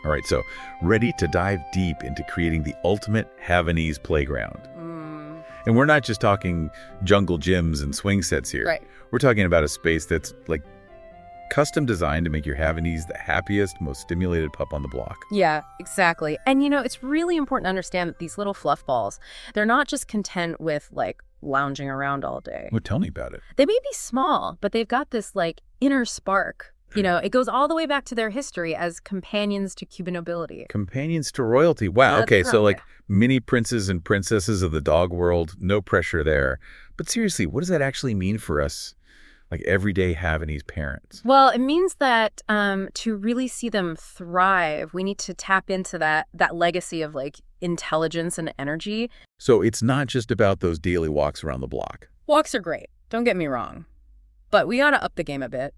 All right, so ready to dive deep into creating the ultimate Havanese playground. And we're not just talking jungle gyms and swing sets here. Right. We're talking about a space that's like custom designed to make your Havanese the happiest, most stimulated pup on the block. Yeah, exactly. And it's really important to understand that these little fluff balls, they're not just content with like lounging around all day. Well, tell me about it. They may be small, but they've got this like inner spark. It goes all the way back to their history as companions to Cuban nobility. Companions to royalty. Wow. That's Okay, so right. like mini princes and princesses of the dog world, no pressure there. But seriously, what does that actually mean for us, like everyday Havanese parents? Well, it means that to really see them thrive, we need to tap into that legacy of like intelligence and energy. So it's not just about those daily walks around the block. Walks are great, don't get me wrong. But we ought to up the game a bit.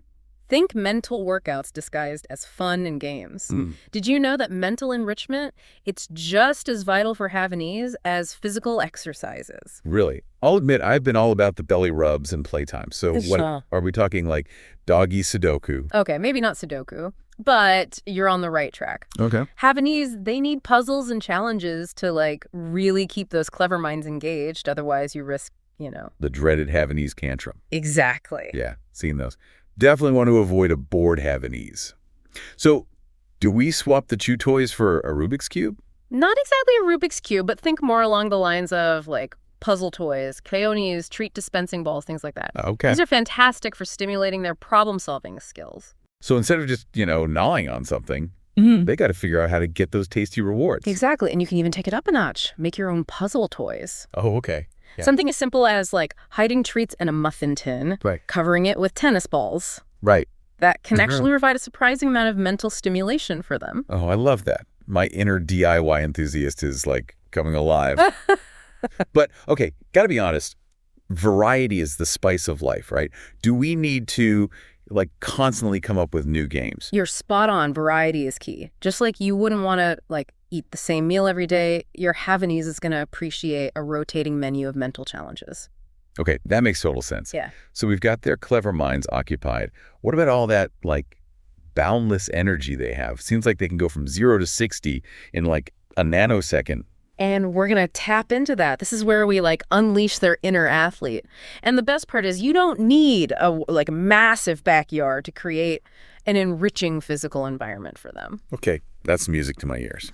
Think mental workouts disguised as fun and games. Did you know that mental enrichment, it's just as vital for Havanese as physical exercises? Really? I'll admit I've been all about the belly rubs and playtime. So what are we talking, like doggy Sudoku? Okay, maybe not Sudoku, but you're on the right track. Okay. Havanese, they need puzzles and challenges to like really keep those clever minds engaged. Otherwise, you risk, The dreaded Havanese tantrum. Exactly. Yeah, seen those. Definitely want to avoid a bored Havanese. So do we swap the chew toys for a Rubik's Cube? Not exactly a Rubik's Cube, but think more along the lines of like puzzle toys, crayones, treat dispensing balls, things like that. Okay. These are fantastic for stimulating their problem-solving skills. So instead of just, gnawing on something, they got to figure out how to get those tasty rewards. Exactly. And you can even take it up a notch. Make your own puzzle toys. Oh, okay. Yeah. Something as simple as like hiding treats in a muffin tin, Right. covering it with tennis balls. Right. That can actually provide a surprising amount of mental stimulation for them. Oh, I love that. My inner DIY enthusiast is like coming alive. But okay, got to be honest. Variety is the spice of life, right? Do we need to like constantly come up with new games? You're spot on. Variety is key. Just like you wouldn't want to like eat the same meal every day, your Havanese is going to appreciate a rotating menu of mental challenges. Okay, that makes total sense. Yeah. So we've got their clever minds occupied. What about all that like boundless energy they have? Seems like they can go from 0 to 60 in like a nanosecond. And we're going to tap into that. This is where we like unleash their inner athlete. And the best part is you don't need a like massive backyard to create an enriching physical environment for them. Okay, that's music to my ears.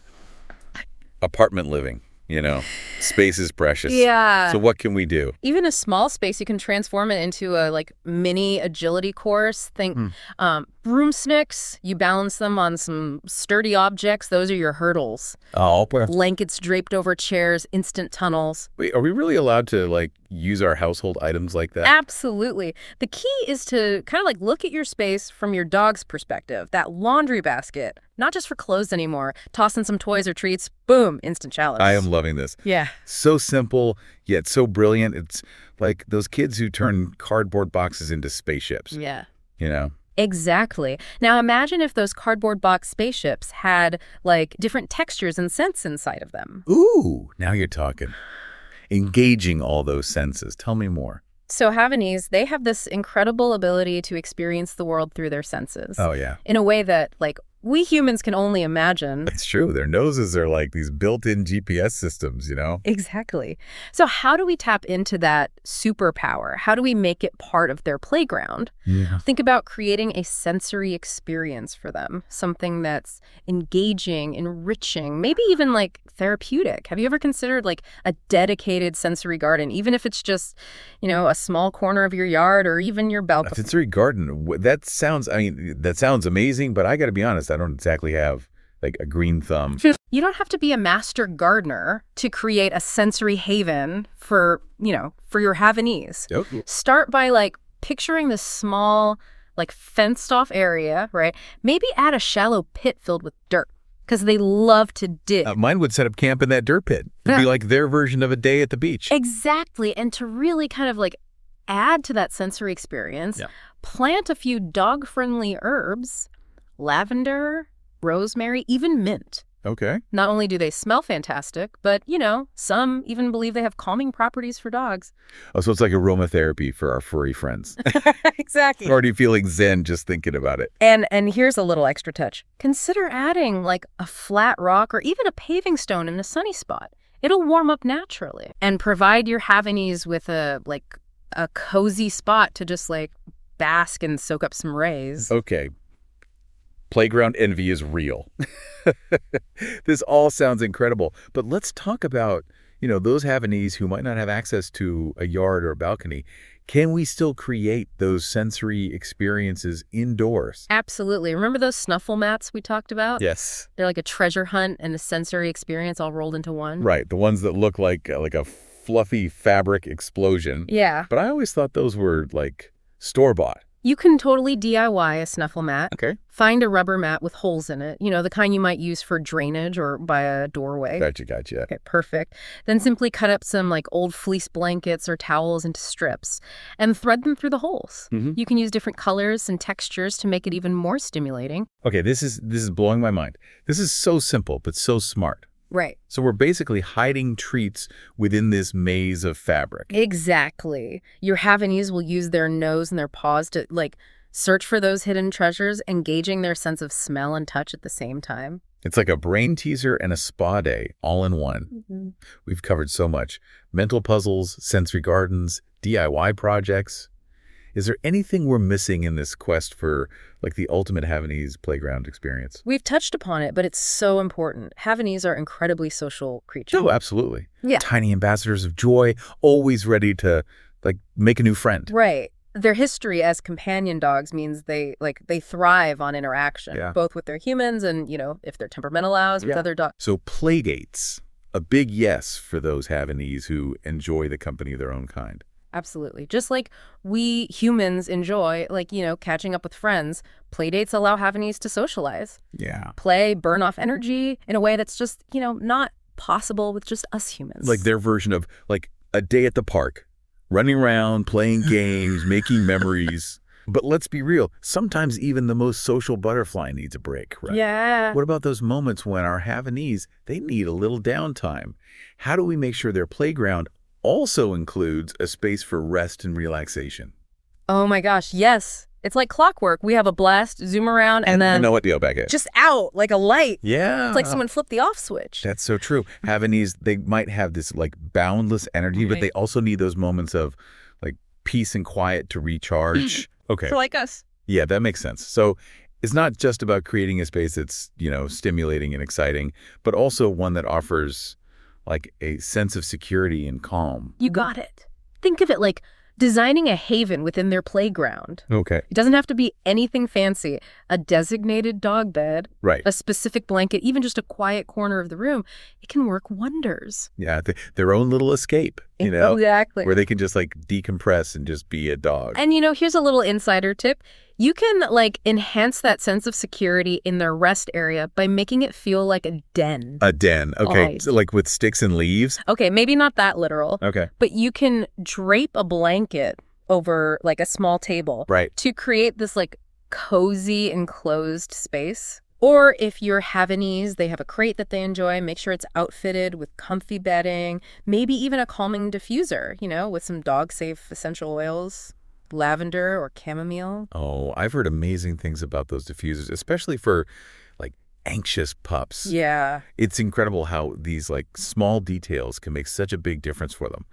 Apartment living, space is precious. Yeah. So what can we do? Even a small space, you can transform it into a like mini agility course. Think broomsticks, you balance them on some sturdy objects. Those are your hurdles. Oh, Blankets draped over chairs, instant tunnels. wait, are we really allowed to like use our household items like that? Absolutely. The key is to kind of like look at your space from your dog's perspective. That laundry basket, not just for clothes anymore. Toss in some toys or treats, boom, instant challenge. I am loving this. Yeah. So simple, yet so brilliant. It's like those kids who turn cardboard boxes into spaceships. Yeah. Exactly. Now imagine if those cardboard box spaceships had like different textures and scents inside of them. Ooh, now you're talking. Engaging all those senses. Tell me more. So Havanese, they have this incredible ability to experience the world through their senses. Oh, yeah. In a way that like we humans can only imagine. It's true. Their noses are like these built-in GPS systems, Exactly. So how do we tap into that superpower? How do we make it part of their playground? Yeah. Think about creating a sensory experience for them, something that's engaging, enriching, maybe even like therapeutic. Have you ever considered like a dedicated sensory garden, even if it's just, a small corner of your yard or even your balcony? A sensory garden. That sounds amazing, but I got to be honest, I don't exactly have like a green thumb. You don't have to be a master gardener to create a sensory haven for your Havanese. Yep. Start by like picturing this small, like fenced off area, right? Maybe add a shallow pit filled with dirt because they love to dig. Mine would set up camp in that dirt pit. It'd be like their version of a day at the beach. Exactly. And to really kind of like add to that sensory experience, plant a few dog-friendly herbs, lavender, rosemary, even mint. Okay. Not only do they smell fantastic, but, some even believe they have calming properties for dogs. Oh, so it's like aromatherapy for our furry friends. Exactly. Already feeling zen just thinking about it. And here's a little extra touch. Consider adding like a flat rock or even a paving stone in a sunny spot. It'll warm up naturally and provide your Havanese with a cozy spot to just like bask and soak up some rays. Okay. Playground envy is real. This all sounds incredible. But let's talk about, those Havanese who might not have access to a yard or a balcony. Can we still create those sensory experiences indoors? Absolutely. Remember those snuffle mats we talked about? Yes. They're like a treasure hunt and a sensory experience all rolled into one. Right. The ones that look like a fluffy fabric explosion. Yeah. But I always thought those were like store-bought. You can totally DIY a snuffle mat. Okay. Find a rubber mat with holes in it, the kind you might use for drainage or by a doorway. Gotcha. Okay, perfect. Then simply cut up some like old fleece blankets or towels into strips and thread them through the holes. You can use different colors and textures to make it even more stimulating. Okay, this is blowing my mind. This is so simple, but so smart. Right. So we're basically hiding treats within this maze of fabric. Exactly. Your Havanese will use their nose and their paws to search for those hidden treasures, engaging their sense of smell and touch at the same time. It's like a brain teaser and a spa day all in one. We've covered so much. Mental puzzles, sensory gardens, DIY projects. Is there anything we're missing in this quest for the ultimate Havanese playground experience? We've touched upon it, but it's so important. Havanese are incredibly social creatures. Oh, absolutely. Yeah. Tiny ambassadors of joy, always ready to make a new friend. Right. Their history as companion dogs means they thrive on interaction, both with their humans and, if their temperament allows, with other dogs. So play dates, a big yes for those Havanese who enjoy the company of their own kind. Absolutely. Just like we humans enjoy, catching up with friends, play dates allow Havanese to socialize. Yeah. Play, burn off energy in a way that's just, not possible with just us humans. Like their version of a day at the park, running around, playing games, making memories. But let's be real, sometimes even the most social butterfly needs a break, right? Yeah. What about those moments when our Havanese, they need a little downtime? How do we make sure their playground also includes a space for rest and relaxation? Oh my gosh, yes. It's like clockwork. We have a blast, zoom around, and then... know what deal back is. Just out, like a light. Yeah. It's like someone flipped the off switch. That's so true. Havanese, they might have this boundless energy, but they also need those moments of peace and quiet to recharge. Okay. For like us. Yeah, that makes sense. So it's not just about creating a space that's, stimulating and exciting, but also one that offers a sense of security and calm. You got it. Think of it like designing a haven within their playground. Okay. It doesn't have to be anything fancy. A designated dog bed, right, a specific blanket, even just a quiet corner of the room, it can work wonders. Yeah, their own little escape, Exactly. where they can just decompress and just be a dog. And here's a little insider tip. You can enhance that sense of security in their rest area by making it feel like a den. A den. Okay. Right. So with sticks and leaves. Okay, maybe not that literal. Okay. But you can drape a blanket over a small table. Right. To create this cozy enclosed space. Or if you're Havanese, they have a crate that they enjoy, make sure it's outfitted with comfy bedding, maybe even a calming diffuser, with some dog-safe essential oils, lavender or chamomile. Oh, I've heard amazing things about those diffusers, especially for anxious pups. Yeah. It's incredible how these small details can make such a big difference for them.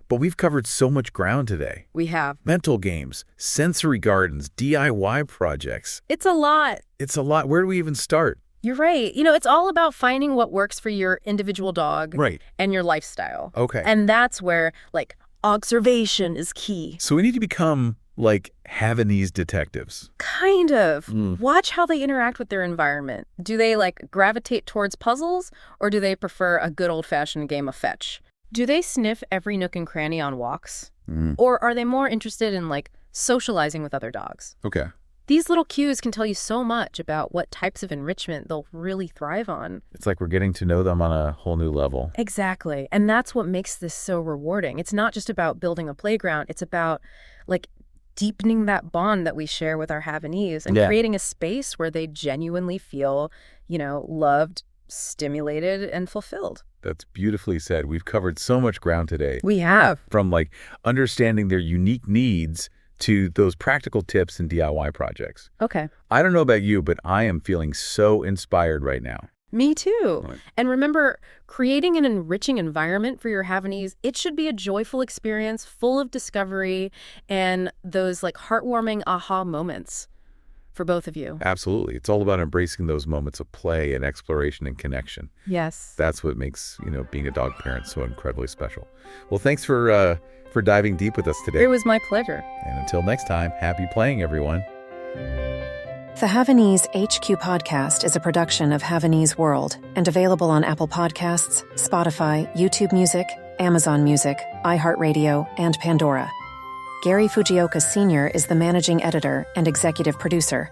But we've covered so much ground today. We have. Mental games, sensory gardens, DIY projects. It's a lot. It's a lot. Where do we even start? You're right. It's all about finding what works for your individual dog. Right. And your lifestyle. Okay. And that's where, observation is key. So we need to become, Havanese detectives. Kind of. Watch how they interact with their environment. Do they, gravitate towards puzzles, or do they prefer a good old-fashioned game of fetch? Do they sniff every nook and cranny on walks? Or are they more interested in, socializing with other dogs? Okay. These little cues can tell you so much about what types of enrichment they'll really thrive on. It's like we're getting to know them on a whole new level. Exactly. And that's what makes this so rewarding. It's not just about building a playground. It's about, deepening that bond that we share with our Havanese and creating a space where they genuinely feel, loved, stimulated and fulfilled. That's beautifully said. We've covered so much ground today. We have. From like understanding their unique needs to those practical tips and DIY projects. Okay. I don't know about you, but I am feeling so inspired right now. Me too. Right. And remember, creating an enriching environment for your Havanese, it should be a joyful experience full of discovery and those like heartwarming aha moments for both of you. Absolutely. It's all about embracing those moments of play and exploration and connection. Yes. That's what makes, being a dog parent so incredibly special. Well, thanks for diving deep with us today. It was my pleasure. And until next time, happy playing, everyone. The Havanese HQ podcast is a production of Havanese World and available on Apple Podcasts, Spotify, YouTube Music, Amazon Music, iHeartRadio, and Pandora. Gary Fujioka Sr. is the managing editor and executive producer.